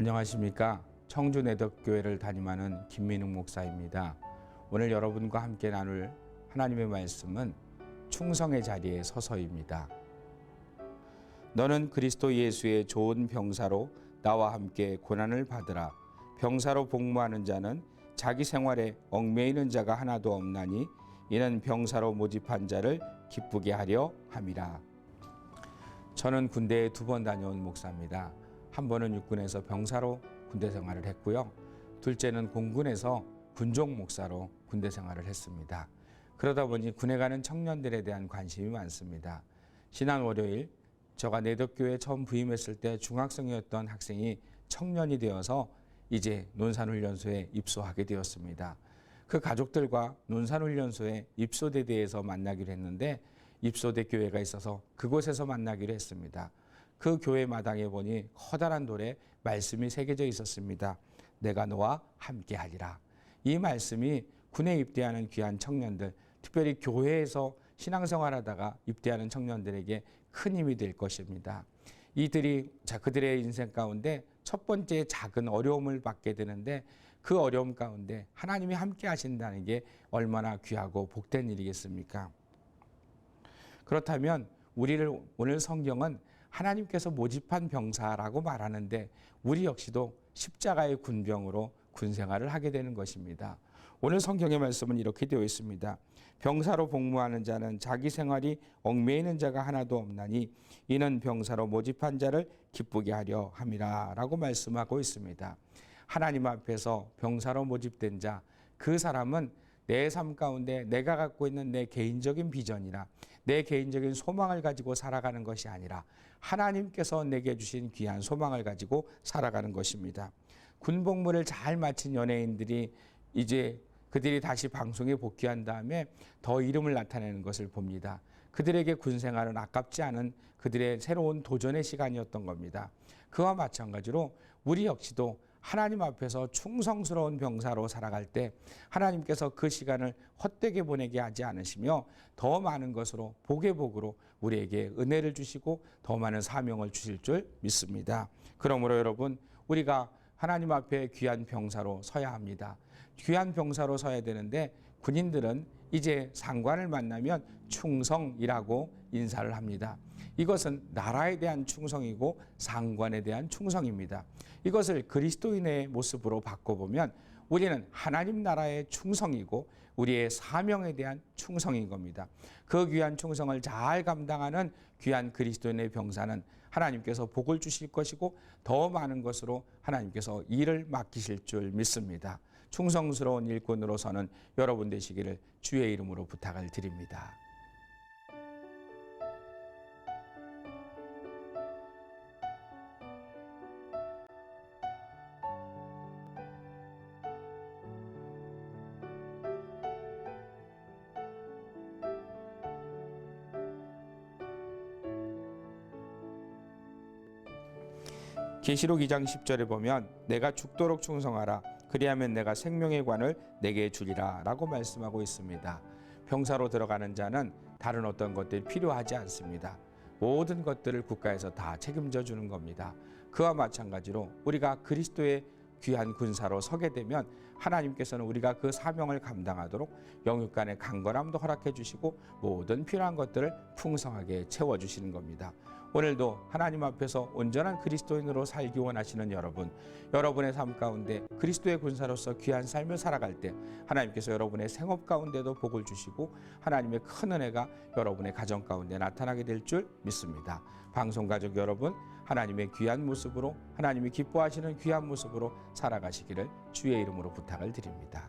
안녕하십니까. 청주 내덕교회를 담임하는 김민웅 목사입니다. 오늘 여러분과 함께 나눌 하나님의 말씀은 충성의 자리에 서서입니다. 너는 그리스도 예수의 좋은 병사로 나와 함께 고난을 받으라. 병사로 복무하는 자는 자기 생활에 얽매이는 자가 하나도 없나니 이는 병사로 모집한 자를 기쁘게 하려 함이라. 저는 군대에 2번 다녀온 목사입니다. 한 번은 육군에서 병사로 군대 생활을 했고요. 둘째는 공군에서 군종 목사로 군대 생활을 했습니다. 그러다 보니 군에 가는 청년들에 대한 관심이 많습니다. 지난 월요일 제가 내덕교회에 처음 부임했을 때 중학생이었던 학생이 청년이 되어서 이제 논산훈련소에 입소하게 되었습니다. 그 가족들과 논산훈련소의 입소대대에서 만나기로 했는데 입소대 교회가 있어서 그곳에서 만나기로 했습니다. 그 교회 마당에 보니 커다란 돌에 말씀이 새겨져 있었습니다. 내가 너와 함께하리라. 이 말씀이 군에 입대하는 귀한 청년들, 특별히 교회에서 신앙생활하다가 입대하는 청년들에게 큰 힘이 될 것입니다. 이들이 그들의 인생 가운데 첫 번째 작은 어려움을 받게 되는데 그 어려움 가운데 하나님이 함께 하신다는 게 얼마나 귀하고 복된 일이겠습니까? 그렇다면 우리를 오늘 성경은 하나님께서 모집한 병사라고 말하는데 우리 역시도 십자가의 군병으로 군생활을 하게 되는 것입니다. 오늘 성경의 말씀은 이렇게 되어 있습니다. 병사로 복무하는 자는 자기 생활이 얽매이는 자가 하나도 없나니 이는 병사로 모집한 자를 기쁘게 하려 함이라 라고 말씀하고 있습니다. 하나님 앞에서 병사로 모집된 자, 그 사람은 내 삶 가운데 내가 갖고 있는 내 개인적인 비전이나 내 개인적인 소망을 가지고 살아가는 것이 아니라 하나님께서 내게 주신 귀한 소망을 가지고 살아가는 것입니다. 군복무를 잘 마친 연예인들이 이제 그들이 다시 방송에 복귀한 다음에 더 이름을 나타내는 것을 봅니다. 그들에게 군생활은 아깝지 않은 그들의 새로운 도전의 시간이었던 겁니다. 그와 마찬가지로 우리 역시도 하나님 앞에서 충성스러운 병사로 살아갈 때 하나님께서 그 시간을 헛되게 보내게 하지 않으시며 더 많은 것으로 복의 복으로 우리에게 은혜를 주시고 더 많은 사명을 주실 줄 믿습니다. 그러므로 여러분, 우리가 하나님 앞에 귀한 병사로 서야 합니다. 귀한 병사로 서야 되는데 군인들은 이제 상관을 만나면 충성이라고 인사를 합니다. 이것은 나라에 대한 충성이고 상관에 대한 충성입니다. 이것을 그리스도인의 모습으로 바꿔보면 우리는 하나님 나라의 충성이고 우리의 사명에 대한 충성인 겁니다. 그 귀한 충성을 잘 감당하는 귀한 그리스도인의 병사는 하나님께서 복을 주실 것이고 더 많은 것으로 하나님께서 일을 맡기실 줄 믿습니다. 충성스러운 일꾼으로서는 여러분 되시기를 주의 이름으로 부탁을 드립니다. 계시록 2장 10절에 보면 내가 죽도록 충성하라 그리하면 내가 생명의 관을 내게 주리라 라고 말씀하고 있습니다. 병사로 들어가는 자는 다른 어떤 것들이 필요하지 않습니다. 모든 것들을 국가에서 다 책임져 주는 겁니다. 그와 마찬가지로 우리가 그리스도의 귀한 군사로 서게 되면 하나님께서는 우리가 그 사명을 감당하도록 영육간의 강건함도 허락해 주시고 모든 필요한 것들을 풍성하게 채워주시는 겁니다. 오늘도 하나님 앞에서 온전한 그리스도인으로 살기 원하시는 여러분, 여러분의 삶 가운데 그리스도의 군사로서 귀한 삶을 살아갈 때 하나님께서 여러분의 생업 가운데도 복을 주시고 하나님의 큰 은혜가 여러분의 가정 가운데 나타나게 될 줄 믿습니다. 방송가족 여러분, 하나님의 귀한 모습으로 하나님이 기뻐하시는 귀한 모습으로 살아가시기를 주의 이름으로 부탁을 드립니다.